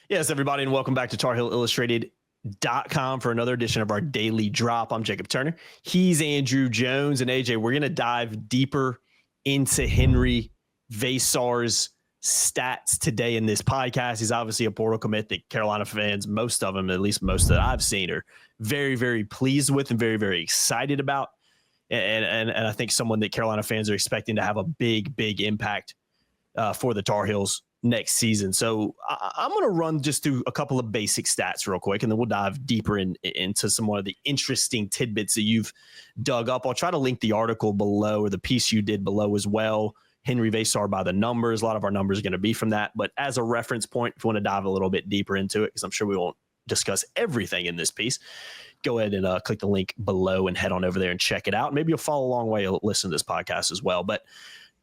Yes, everybody, and welcome back to TarHeelIllustrated.com for another edition of our daily drop. I'm Jacob Turner. He's Andrew Jones. And AJ, we're going to dive deeper into Henri Veesaar's stats today in this podcast. He's obviously a portal commit that Carolina fans, most of them, at least most that I've seen, are very, very pleased with and very, very excited about. And I think someone that Carolina fans are expecting to have a big, big impact for the Tar Heels next season. So I'm going to run just through a couple of basic stats real quick, and then we'll dive deeper into some more of the interesting tidbits that you've dug up. I'll try to link the article below, or the piece you did below as well. Henri Veesaar by the numbers. A lot of our numbers are going to be from that. But as a reference point, if you want to dive a little bit deeper into it, because I'm sure we won't discuss everything in this piece, go ahead and click the link below and head on over there and check it out. Maybe you'll follow along while you listen to this podcast as well. But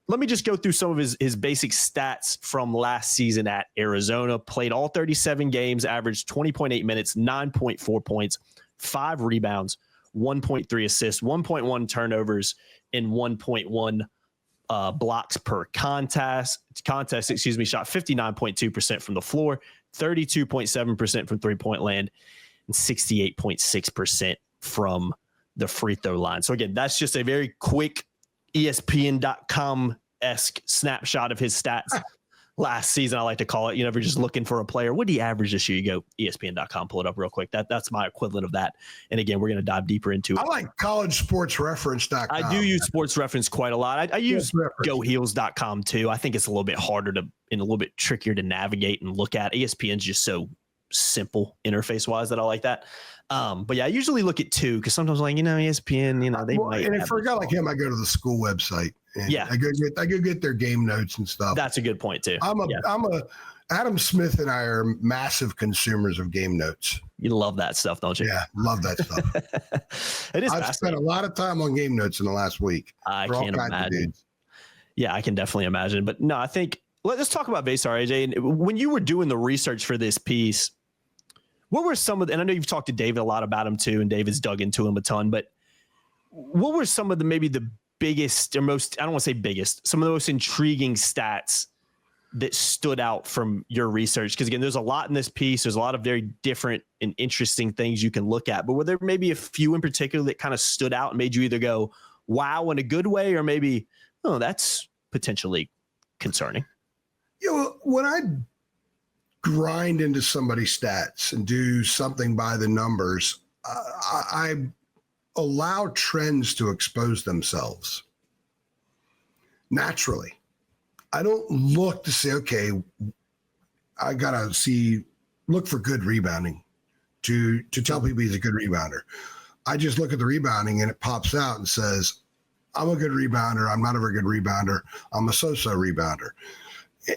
let me just go through some of his basic stats from last season at Arizona. Played all 37 games, averaged 20.8 minutes, 9.4 points, 5 rebounds, 1.3 assists, 1.1 turnovers, and 1.1 blocks per contest. Shot 59.2% from the floor, 32.7% from three-point land, and 68.6% from the free throw line. So again, that's just a very quick ESPN.com-esque snapshot of his stats last season. I like to call it, if you're just looking for a player, what do you average this year? You go ESPN.com, pull it up real quick. That's my equivalent of that. And again, we're going to dive deeper into it. I like collegesportsreference.com. I do use Sports Reference quite a lot. I use GoHeels.com too. I think it's a little bit harder and a little bit trickier to navigate and look at. ESPN's just so simple interface-wise that I like that. But yeah, I usually look at two because sometimes ESPN, they might. And for a guy like him, I go to the school website. And yeah, I go get their game notes and stuff. That's a good point too. Adam Smith and I are massive consumers of game notes. You love that stuff, don't you? Yeah, love that stuff. I've spent a lot of time on game notes in the last week. I can't imagine. Yeah, I can definitely imagine. But no, I think let's talk about Veesaar, AJ. And when you were doing the research for this piece, what were some of the, and I know you've talked to David a lot about him too, and David's dug into him a ton, but what were some of maybe the biggest or most, I don't want to say biggest, some of the most intriguing stats that stood out from your research? Because again, there's a lot in this piece. There's a lot of very different and interesting things you can look at, but were there maybe a few in particular that kind of stood out and made you either go, wow, in a good way, or maybe, oh, that's potentially concerning? When I grind into somebody's stats and do something by the numbers, I allow trends to expose themselves naturally. I don't look to say, okay, I got to look for good rebounding to tell people he's a good rebounder. I just look at the rebounding and it pops out and says, I'm a good rebounder. I'm not a very good rebounder. I'm a so-so rebounder.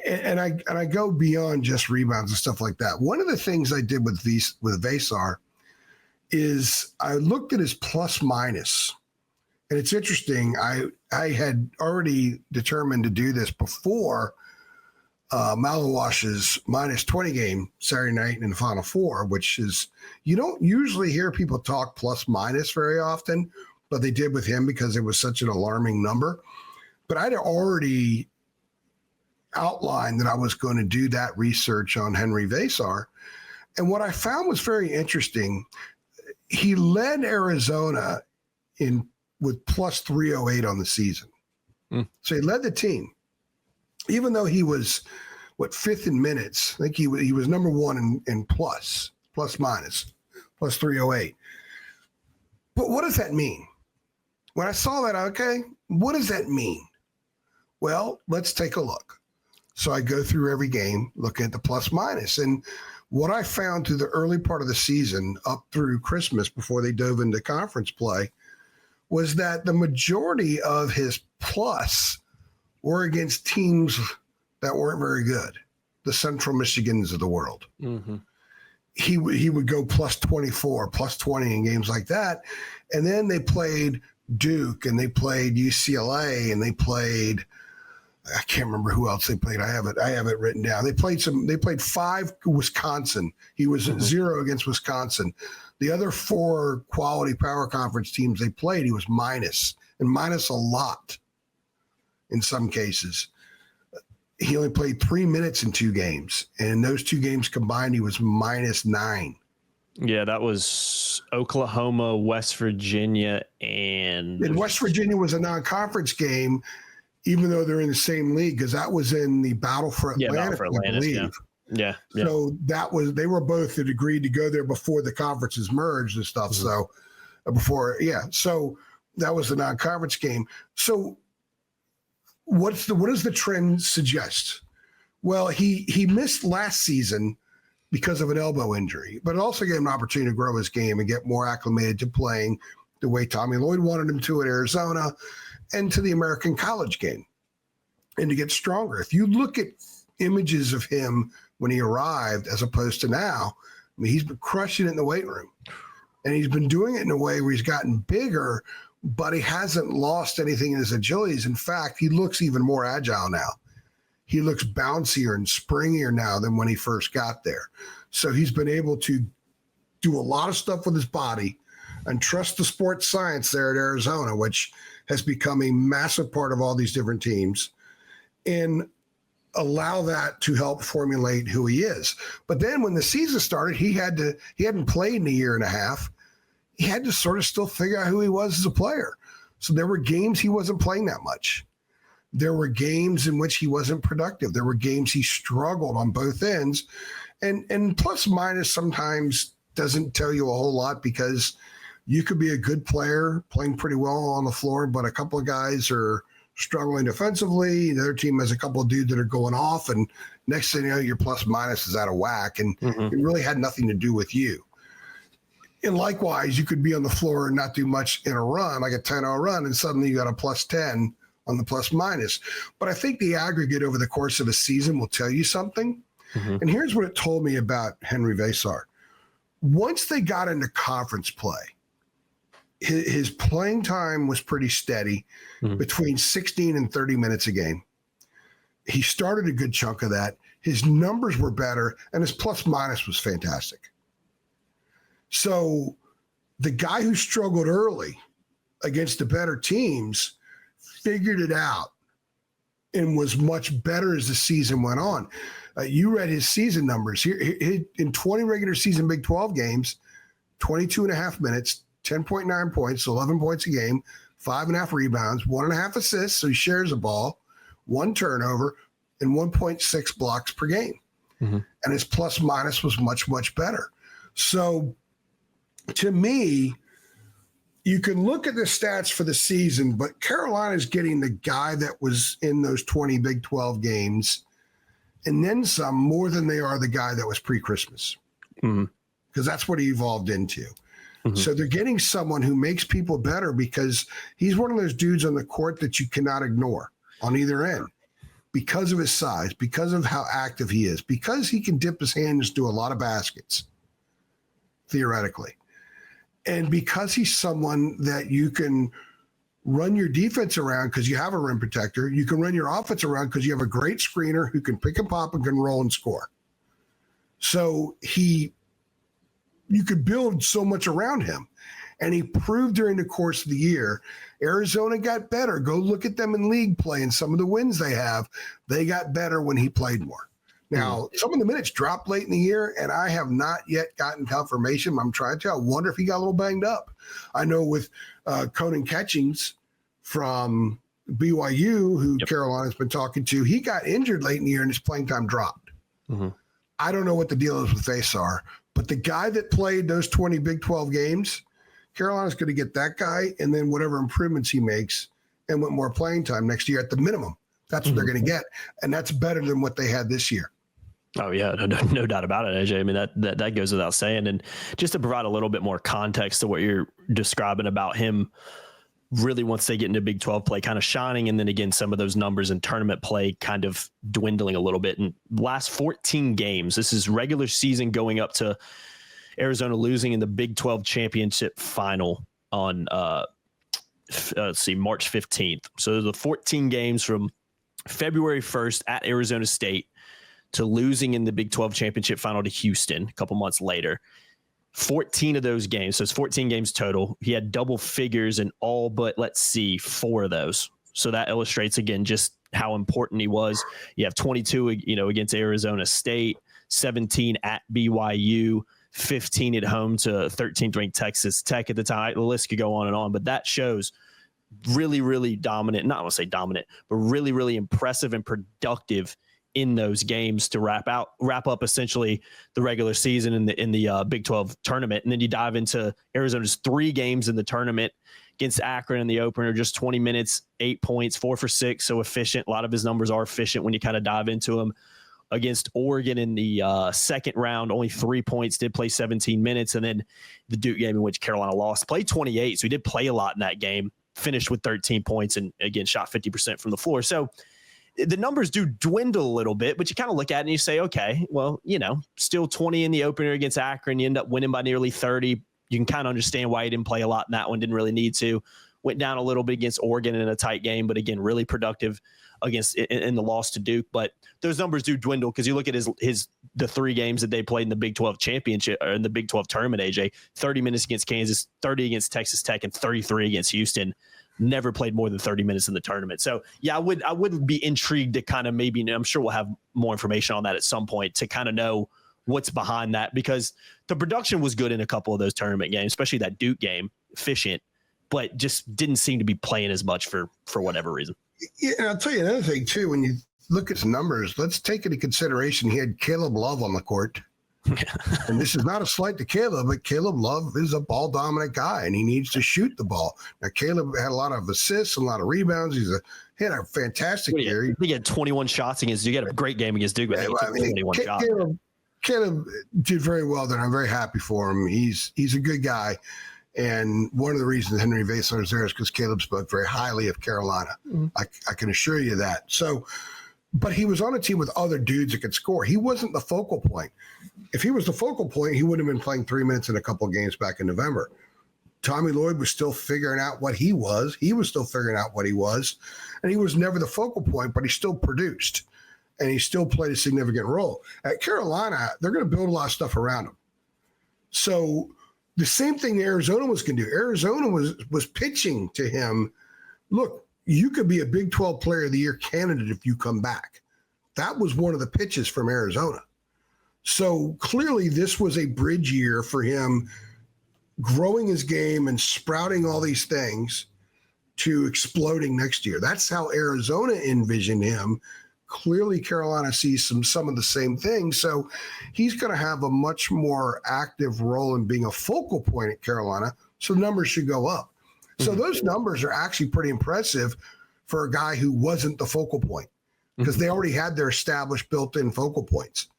And I go beyond just rebounds and stuff like that. One of the things I did with Veesaar is I looked at his plus minus, and it's interesting. I had already determined to do this before Malawash's minus 20 game Saturday night in the Final Four, which is, you don't usually hear people talk plus minus very often, but they did with him because it was such an alarming number. But I'd already outlined that I was going to do that research on Henri Veesaar. And what I found was very interesting. He led Arizona with plus 308 on the season. So he led the team, even though he was fifth in minutes. I think he was number one in plus minus, plus 308. But what does that mean? When I saw that, okay, what does that mean? Well, let's take a look. So I go through every game, look at the plus minus. And what I found through the early part of the season up through Christmas before they dove into conference play was that the majority of his plus were against teams that weren't very good, the Central Michigans of the world. Mm-hmm. He would go plus 24, plus 20 in games like that. And then they played Duke and they played UCLA and they played, I can't remember who else they played. I have it written down. They played 5 Wisconsin. He was at 0 against Wisconsin. The other 4 quality power conference teams they played, he was minus, and minus a lot in some cases. he only played 3 minutes in 2 games. And in those 2 games combined, he was -9. Yeah, that was Oklahoma, West Virginia, and West Virginia was a non-conference game, even though they're in the same league, because that was in the Battle for Atlantis, I believe. Yeah. So they were both that agreed to go there before the conferences merged and stuff. So so that was the non-conference game. So what does the trend suggest? Well, he missed last season because of an elbow injury, but it also gave him an opportunity to grow his game and get more acclimated to playing the way Tommy Lloyd wanted him to at Arizona and to the American college game, and to get stronger. If you look at images of him when he arrived as opposed to now, I mean, he's been crushing it in the weight room, and he's been doing it in a way where he's gotten bigger, but he hasn't lost anything in his agilities. In fact, he looks even more agile now. He looks bouncier and springier now than when he first got there. So he's been able to do a lot of stuff with his body and trust the sports science there at Arizona, which has become a massive part of all these different teams, and allow that to help formulate who he is. But then when the season started, he hadn't played in a year and a half. He had to sort of still figure out who he was as a player. So there were games he wasn't playing that much. There were games in which he wasn't productive. There were games he struggled on both ends. And plus minus sometimes doesn't tell you a whole lot, because you could be a good player playing pretty well on the floor, but a couple of guys are struggling defensively. The other team has a couple of dudes that are going off, and next thing you know, your plus minus is out of whack, and it really had nothing to do with you. And likewise, you could be on the floor and not do much in a run, like a 10-0 run, and suddenly you got a plus 10 on the plus minus. But I think the aggregate over the course of a season will tell you something. And here's what it told me about Henri Veesaar. Once they got into conference play, his playing time was pretty steady, between 16 and 30 minutes a game. He started a good chunk of that. His numbers were better, and his plus minus was fantastic. So the guy who struggled early against the better teams figured it out and was much better as the season went on. You read his season numbers here in 20 regular season Big 12 games, 22 and a half minutes, 10.9 points, 11 points a game, 5.5 rebounds, 1.5 assists. So he shares the ball, 1 turnover, and 1.6 blocks per game. And his plus minus was much, much better. So to me, you can look at the stats for the season, but Carolina's getting the guy that was in those 20 Big 12 games, and then some, more than they are the guy that was pre-Christmas, because that's what he evolved into. So they're getting someone who makes people better, because he's one of those dudes on the court that you cannot ignore on either end, because of his size, because of how active he is, because he can dip his hands to a lot of baskets, theoretically. And because he's someone that you can run your defense around because you have a rim protector, you can run your offense around because you have a great screener who can pick and pop and can roll and score. So you could build so much around him. And he proved during the course of the year, Arizona got better. Go look at them in league play and some of the wins they have. They got better when he played more. Now, some of the minutes dropped late in the year, and I have not yet gotten confirmation. I'm trying to. I wonder if he got a little banged up. I know with Conan Catchings from BYU, who Carolina's been talking to, he got injured late in the year and his playing time dropped. I don't know what the deal is with Veesaar, but the guy that played those 20 Big 12 games, Carolina's going to get that guy, and then whatever improvements he makes and with more playing time next year at the minimum. That's what they're going to get, and that's better than what they had this year. Oh, yeah, no doubt about it, AJ. I mean, that goes without saying. And just to provide a little bit more context to what you're describing about him, really once they get into Big 12 play kind of shining, and then again, some of those numbers in tournament play kind of dwindling a little bit. And last 14 games, this is regular season going up to Arizona losing in the Big 12 championship final on, March 15th. So the 14 games from February 1st at Arizona State to losing in the Big 12 championship final to Houston a couple months later. 14 of those games, so it's 14 games total. He had double figures in all but, 4 of those. So that illustrates, again, just how important he was. You have 22, against Arizona State, 17 at BYU, 15 at home to 13th ranked Texas Tech at the time. The list could go on and on, but that shows really, really dominant, not want to say dominant, but really, really impressive and productive in those games to wrap up essentially the regular season in the Big 12 tournament. And then you dive into Arizona's 3 games in the tournament against Akron in the opener, just 20 minutes, 8 points, 4 for 6. So efficient. A lot of his numbers are efficient when you kind of dive into them. Against Oregon in the second round, only 3 points, did play 17 minutes. And then the Duke game in which Carolina lost, played 28. So he did play a lot in that game, finished with 13 points and again, shot 50% from the floor. So the numbers do dwindle a little bit, but you kind of look at it and you say, okay, well, still 20 in the opener against Akron. You end up winning by nearly 30. You can kind of understand why he didn't play a lot in that one. Didn't really need to. Went down a little bit against Oregon in a tight game, but again, really productive against in the loss to Duke. But those numbers do dwindle because you look at the 3 games that they played in the Big 12 championship or in the Big 12 tournament, AJ, 30 minutes against Kansas, 30 against Texas Tech, and 33 against Houston. Never played more than 30 minutes in the tournament. So yeah, I would be intrigued to kind of maybe, I'm sure we'll have more information on that at some point to kind of know what's behind that, because the production was good in a couple of those tournament games, especially that Duke game, efficient, but just didn't seem to be playing as much for whatever reason. Yeah, and I'll tell you another thing too. When you look at the numbers, let's take into consideration he had Caleb Love on the court. And this is not a slight to Caleb, but Caleb Love is a ball dominant guy and he needs to shoot the ball. Now, Caleb had a lot of assists and a lot of rebounds. He had a fantastic year. He had 21 shots against Duke. He had a great game against Duke. But 21 shots. Caleb did very well there. I'm very happy for him. He's a good guy. And one of the reasons Henri Veesaar is there is because Caleb spoke very highly of Carolina. Mm-hmm. I can assure you that. So, but he was on a team with other dudes that could score. He wasn't the focal point. If he was the focal point, he wouldn't have been playing 3 minutes in a couple of games back in November. Tommy Lloyd was still figuring out what he was. He was still figuring out what he was. And he was never the focal point, but he still produced. And he still played a significant role. At Carolina, they're going to build a lot of stuff around him. So the same thing Arizona was going to do. Arizona was pitching to him, look, you could be a Big 12 Player of the Year candidate if you come back. That was one of the pitches from Arizona. So clearly this was a bridge year for him, growing his game and sprouting all these things to exploding next year. That's how Arizona envisioned him. Clearly Carolina sees some of the same things. So he's going to have a much more active role in being a focal point at Carolina. So numbers should go up. So those numbers are actually pretty impressive for a guy who wasn't the focal point because they already had their established built-in focal points.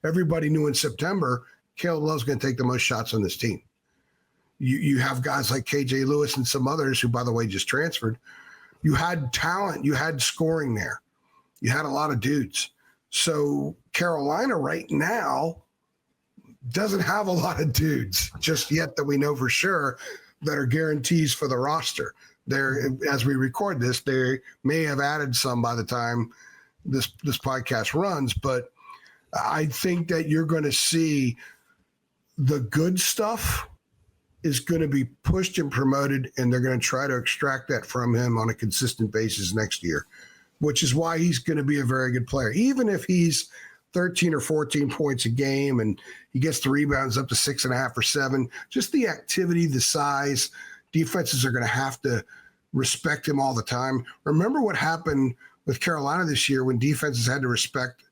Everybody knew in September, Caleb Love's going to take the most shots on this team. You have guys like KJ Lewis and some others who, by the way, just transferred. You had talent. You had scoring there. You had a lot of dudes. So Carolina right now doesn't have a lot of dudes just yet that we know for sure that are guarantees for the roster. There, as we record this, they may have added some by the time this podcast runs, but I think that you're going to see the good stuff is going to be pushed and promoted, and they're going to try to extract that from him on a consistent basis next year, which is why he's going to be a very good player. Even if he's 13 or 14 points a game and he gets the rebounds up to 6.5 or 7, just the activity, the size, defenses are going to have to respect him all the time. Remember what happened with Carolina this year when defenses had to respect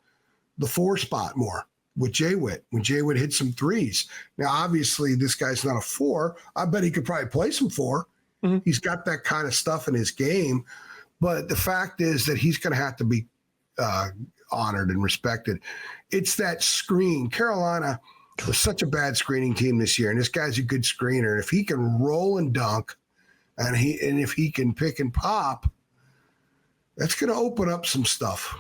the 4 spot more with Jay-Witt, when Jay-Witt hit some threes. Now, obviously, this guy's not a 4. I bet he could probably play some 4. Mm-hmm. He's got that kind of stuff in his game. But the fact is that he's going to have to be honored and respected. It's that screen. Carolina was such a bad screening team this year, and this guy's a good screener. And if he can roll and dunk, and if he can pick and pop, that's going to open up some stuff.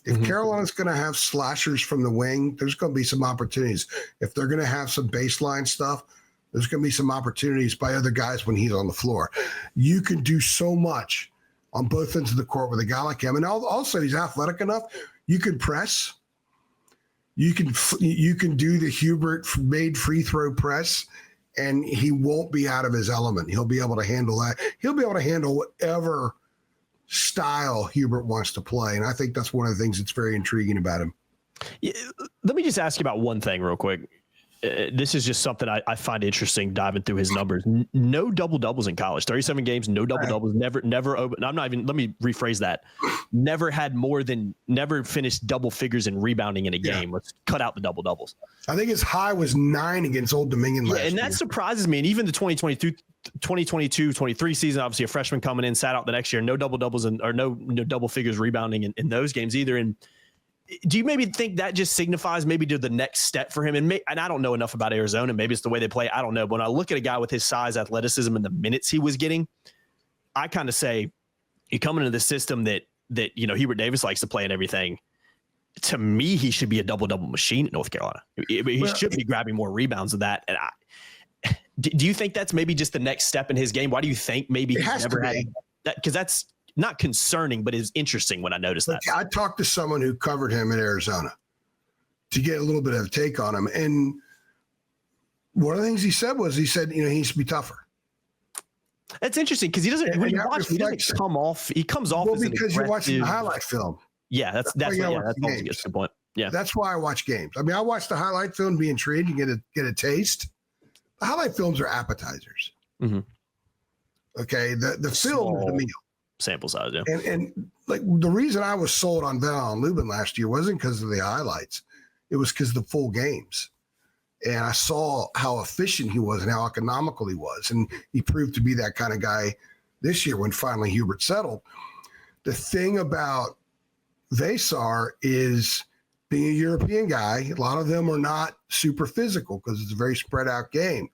If Carolina's going to have slashers from the wing, there's going to be some opportunities. If they're going to have some baseline stuff, there's going to be some opportunities by other guys when he's on the floor. You can do so much on both ends of the court with a guy like him. And also he's athletic enough. You can press. You can do the Hubert made free throw press, and he won't be out of his element. He'll be able to handle that. He'll be able to handle whatever style Hubert wants to play. And I think that's one of the things that's very intriguing about him. Yeah, let me just ask you about one thing real quick. This is just something I find interesting diving through his numbers. No double doubles in college, 37 games, no double doubles, never open. I'm not even, let me rephrase that. Never finished double figures in rebounding in a game. Let's cut out the double doubles. I think his high was 9 against Old Dominion last year. And that surprises me. And even the 2022-23 season, obviously a freshman coming in, sat out the next year, no double doubles or no double figures rebounding in those games either. And do you maybe think that just signifies maybe to the next step for him? And I don't know enough about Arizona. Maybe it's the way they play. I don't know. But when I look at a guy with his size, athleticism, and the minutes he was getting, I kind of say you come into the system that Hubert Davis likes to play and everything. To me, he should be a double-double machine at North Carolina. He should be grabbing more rebounds than that. And do you think that's maybe just the next step in his game? Why do you think maybe it has never had that? Because that's not concerning, but it's interesting when I noticed that. I talked to someone who covered him in Arizona to get a little bit of a take on him. And one of the things he said, he needs to be tougher. That's interesting because he doesn't, when you watch, he doesn't come off. He comes off as because you're watching the highlight film. Yeah, that's a good point. Yeah. That's why I watch games. I mean, I watch the highlight film, be intrigued, and get a taste. The highlight films are appetizers. Mm-hmm. Okay. The film is the meal. Sample size, yeah. And like the reason I was sold on Veesaar Lubin last year wasn't because of the highlights. It was because of the full games. And I saw how efficient he was and how economical he was. And he proved to be that kind of guy this year when finally Hubert settled. The thing about Veesaar is being a European guy, a lot of them are not super physical because it's a very spread out game.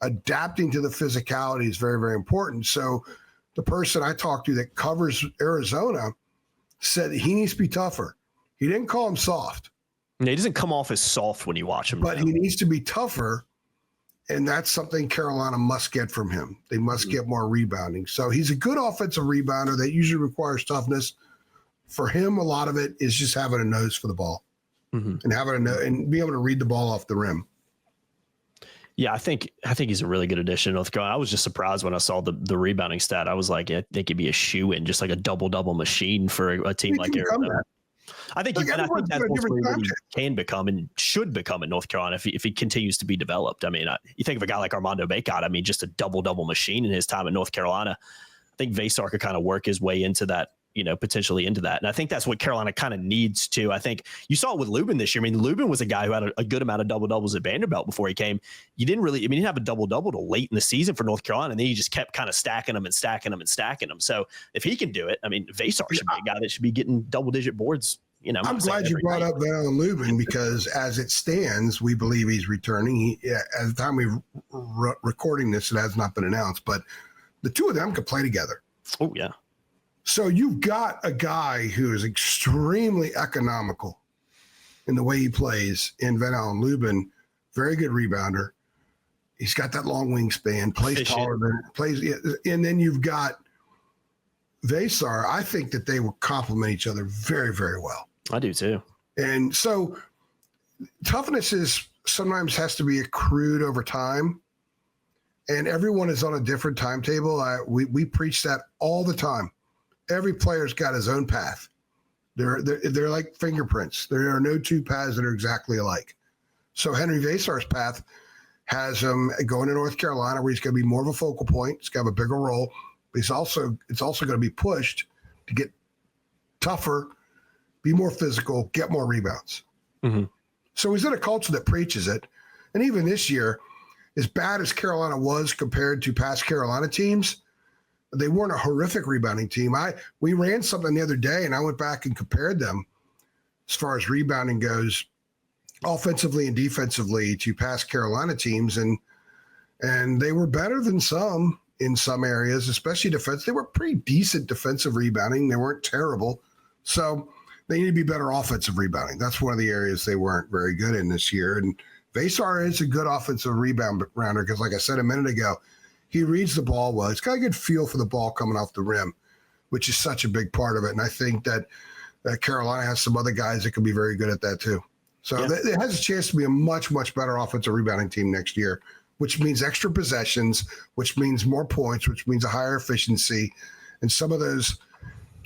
Adapting to the physicality is very, very important. So the person I talked to that covers Arizona said he needs to be tougher. He didn't call him soft. He doesn't come off as soft when you watch him. But he needs to be tougher, and that's something Carolina must get from him. They must get more rebounding. So he's a good offensive rebounder that usually requires toughness. For him, a lot of it is just having a nose for the ball and and being able to read the ball off the rim. Yeah, I think he's a really good addition to North Carolina. I was just surprised when I saw the rebounding stat. I was like, I think he'd be a shoe-in, just like a double-double machine for a team like Arizona. I think that's ultimately what he can become and should become in North Carolina if he continues to be developed. I mean, you think of a guy like Armando Bacot, I mean, just a double-double machine in his time at North Carolina. I think Veesaar could kind of work his way into that, potentially into that. And I think that's what Carolina kind of needs to. I think you saw it with Lubin this year. I mean, Lubin was a guy who had a good amount of double-doubles at Vanderbilt before he came. He didn't have a double-double till late in the season for North Carolina, and then he just kept kind of stacking them. So if he can do it, I mean, Veesaar should be a guy that should be getting double-digit boards. I'm glad you brought up Veesaar Lubin because as it stands, we believe he's returning. At the time we're recording this, it has not been announced, but the two of them could play together. Oh, yeah. So you've got a guy who is extremely economical in the way he plays in Veesaar Lubin, very good rebounder. He's got that long wingspan, plays taller than plays. And then you've got Veesaar. I think that they will complement each other very, very well. I do too. And so toughness sometimes has to be accrued over time. And everyone is on a different timetable. We preach that all the time. Every player's got his own path. They're like fingerprints. There are no two paths that are exactly alike. So Henri Veesaar's path has him going to North Carolina, where he's going to be more of a focal point. He's going to have a bigger role. But it's also going to be pushed to get tougher, be more physical, get more rebounds. Mm-hmm. So he's in a culture that preaches it. And even this year, as bad as Carolina was compared to past Carolina teams, they weren't a horrific rebounding team. We ran something the other day, and I went back and compared them as far as rebounding goes, offensively and defensively, to past Carolina teams, and they were better than some in some areas, especially defense. They were pretty decent defensive rebounding. They weren't terrible. So they need to be better offensive rebounding. That's one of the areas they weren't very good in this year. And Veesaar is a good offensive rebounder because, like I said a minute ago, he reads the ball well. He's got a good feel for the ball coming off the rim, which is such a big part of it. And I think that Carolina has some other guys that can be very good at that too. So it has a chance to be a much, much better offensive rebounding team next year, which means extra possessions, which means more points, which means a higher efficiency. And some of those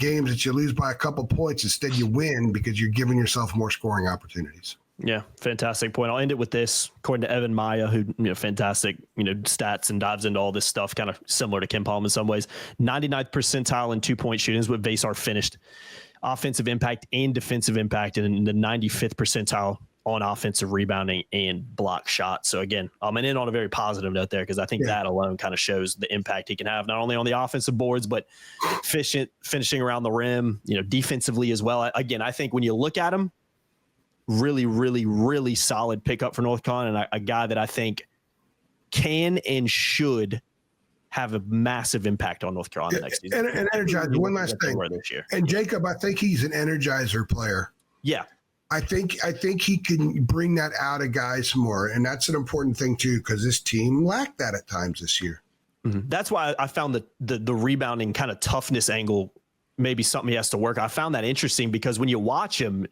games that you lose by a couple points. Instead, you win because you're giving yourself more scoring opportunities. Yeah, fantastic point. I'll end it with this. According to Evan Maya, who, fantastic, stats and dives into all this stuff, kind of similar to Ken Palm in some ways. 99th percentile in 2-point shooting is what Veesaar finished. Offensive impact and defensive impact, and in the 95th percentile on offensive rebounding and block shots. So again, I'm in on a very positive note there because I think that alone kind of shows the impact he can have, not only on the offensive boards, but finishing around the rim, defensively as well. Again, I think when you look at him, really, really, really solid pickup for North Carolina, and a guy that I think can and should have a massive impact on North Carolina next season. And energizer. One last thing. This year. And Jacob, I think he's an energizer player. Yeah. I think he can bring that out of guys more, and that's an important thing too, because this team lacked that at times this year. Mm-hmm. That's why I found the rebounding kind of toughness angle maybe something he has to work. I found that interesting because when you watch him,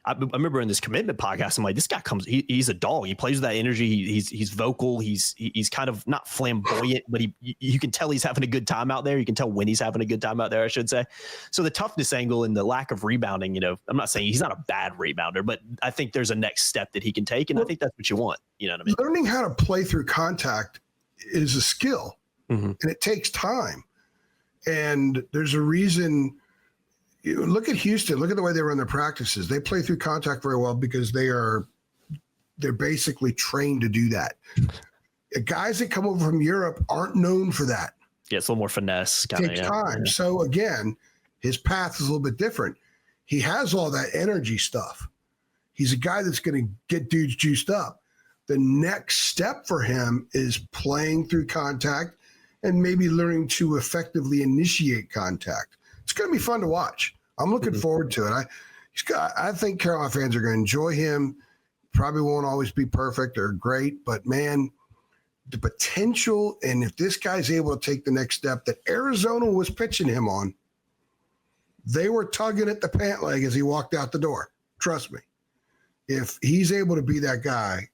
I remember in this commitment podcast, I'm like, this guy he's a dog. He plays with that energy. He's vocal. He's kind of not flamboyant, but you can tell he's having a good time out there. You can tell when he's having a good time out there, I should say. So the toughness angle and the lack of rebounding, I'm not saying he's not a bad rebounder, but I think there's a next step that he can take. And I think that's what you want. You know what I mean? Learning how to play through contact is a skill, and it takes time. And there's a reason. Look at Houston. Look at the way they run their practices. They play through contact very well because they're basically trained to do that. Guys that come over from Europe aren't known for that. Yeah, it's a little more finesse. Takes time. Yeah. So again, his path is a little bit different. He has all that energy stuff. He's a guy that's going to get dudes juiced up. The next step for him is playing through contact and maybe learning to effectively initiate contact. It's going to be fun to watch. I'm looking forward to it. I think Carolina fans are going to enjoy him. Probably won't always be perfect or great, but man, the potential, and if this guy's able to take the next step that Arizona was pitching him on, they were tugging at the pant leg as he walked out the door. Trust me. If he's able to be that guy,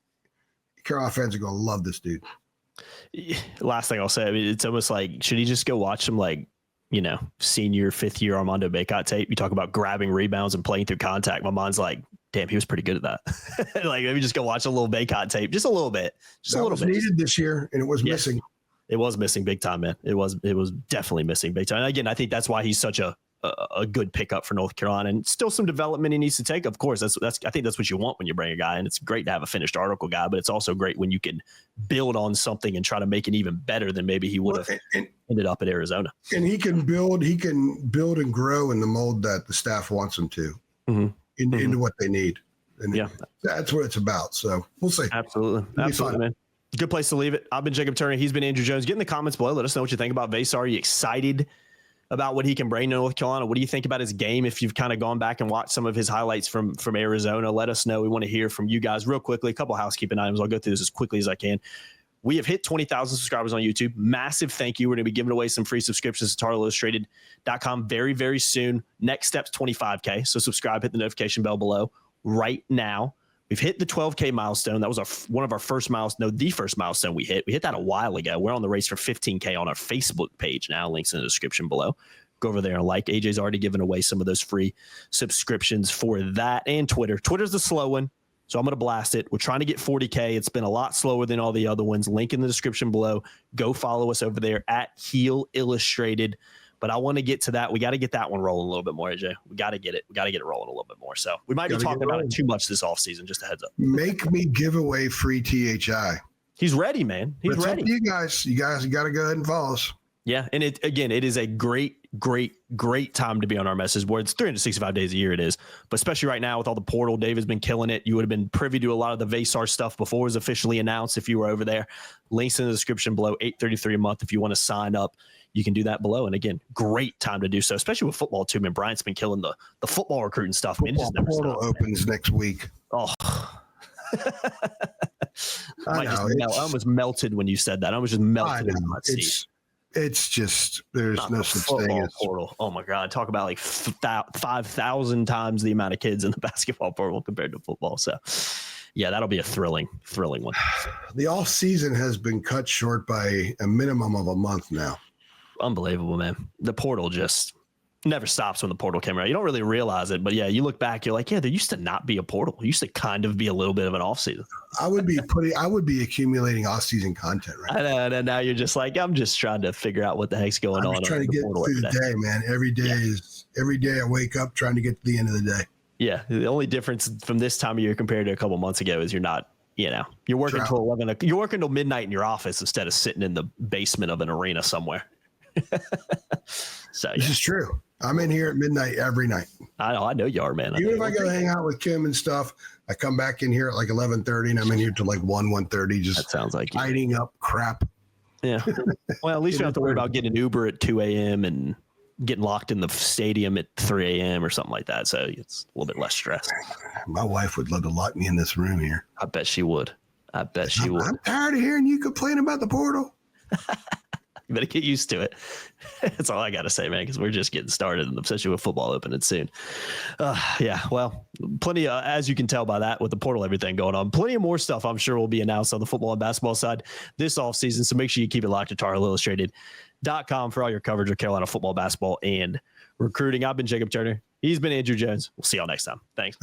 Carolina fans are going to love this dude. Last thing I'll say, it's almost like, should he just go watch some senior, fifth year Armando Bacot tape? You talk about grabbing rebounds and playing through contact. My mind's like, damn, he was pretty good at that. Like maybe just go watch a little Bacot tape, just a little bit, just a little bit. Needed this year, and it was missing. It was missing big time, man. It was definitely missing big time. And again, I think that's why he's such a good pickup for North Carolina, and still some development he needs to take. Of course, I think that's what you want when you bring a guy, and it's great to have a finished article guy, but it's also great when you can build on something and try to make it even better than maybe he would have ended up at Arizona. And he can build and grow in the mold that the staff wants him to, into what they need. And that's what it's about. So we'll see. Absolutely, man. Good place to leave it. I've been Jacob Turner. He's been Andrew Jones. Get in the comments below. Let us know what you think about Veesaar. Are you excited about what he can bring to North Carolina? What do you think about his game? If you've kind of gone back and watched some of his highlights from Arizona, let us know. We want to hear from you guys real quickly. A couple housekeeping items. I'll go through this as quickly as I can. We have hit 20,000 subscribers on YouTube. Massive thank you. We're going to be giving away some free subscriptions to TarIllustrated.com very, very soon. Next step's 25K. So subscribe, hit the notification bell below right now. We've hit the 12K milestone. That was one of our first milestones. No, the first milestone we hit. We hit that a while ago. We're on the race for 15K on our Facebook page now. Links in the description below. Go over there and like. AJ's already given away some of those free subscriptions for that, and Twitter. Twitter's the slow one, so I'm going to blast it. We're trying to get 40K. It's been a lot slower than all the other ones. Link in the description below. Go follow us over there at Heel Illustrated. But I want to get to that. We got to get that one rolling a little bit more, AJ. We got to get it. We got to get it rolling a little bit more. So we might be talking about it too much this offseason. Just a heads up. Make me give away free THI. He's ready, man. He's ready. You guys got to go ahead and follow us. Yeah, and it is a great time to be on our message board. It's 365 days a year it is, but especially right now with all the portal, Dave has been killing it. You would have been privy to a lot of the Veesaar stuff before it was officially announced if you were over there. Links in the description below, $8.33 a month if you want to sign up. You can do that below. And again, great time to do so, especially with football too, man. Bryant's been killing the football recruiting stuff. Man, it just never portal stops, opens next week. Oh. I almost melted when you said that. I was just melted in my seat. It's just, there's no such thing as portal. Oh my God. Talk about like 5,000 times the amount of kids in the basketball portal compared to football. So yeah, that'll be a thrilling one. The off season has been cut short by a minimum of a month now. Unbelievable, man. The portal never stops when the portal came out. You don't really realize it, but yeah, you look back, you're like, yeah, there used to not be a portal. It used to kind of be a little bit of an off season. I would be accumulating off season content right now. I know, and now you're just like, I'm just trying to figure out what the heck's going on. I'm trying to get through the day, man. Every day I wake up trying to get to the end of the day. Yeah. The only difference from this time of year compared to a couple months ago is you're not, you're working till 11. You're working till midnight in your office instead of sitting in the basement of an arena somewhere. So this is true. I'm in here at midnight every night. I know you are, man. Even if I go hang out with Kim and stuff, I come back in here at like 11:30 and I'm in here till like 1:30. Just that sounds like tidying up crap. Yeah. Well, at least you don't have to worry about getting an Uber at 2 a.m. and getting locked in the stadium at 3 a.m. or something like that. So it's a little bit less stress. My wife would love to lock me in this room here. I bet she would. I'm tired of hearing you complain about the portal. You better get used to it. That's all I got to say, man, because we're just getting started, and especially with football opening soon. Yeah, well, plenty, as you can tell by that, with the portal, everything going on. Plenty of more stuff I'm sure will be announced on the football and basketball side this offseason. So make sure you keep it locked to TarHillIllustrated.com for all your coverage of Carolina football, basketball, and recruiting. I've been Jacob Turner. He's been Andrew Jones. We'll see y'all next time. Thanks.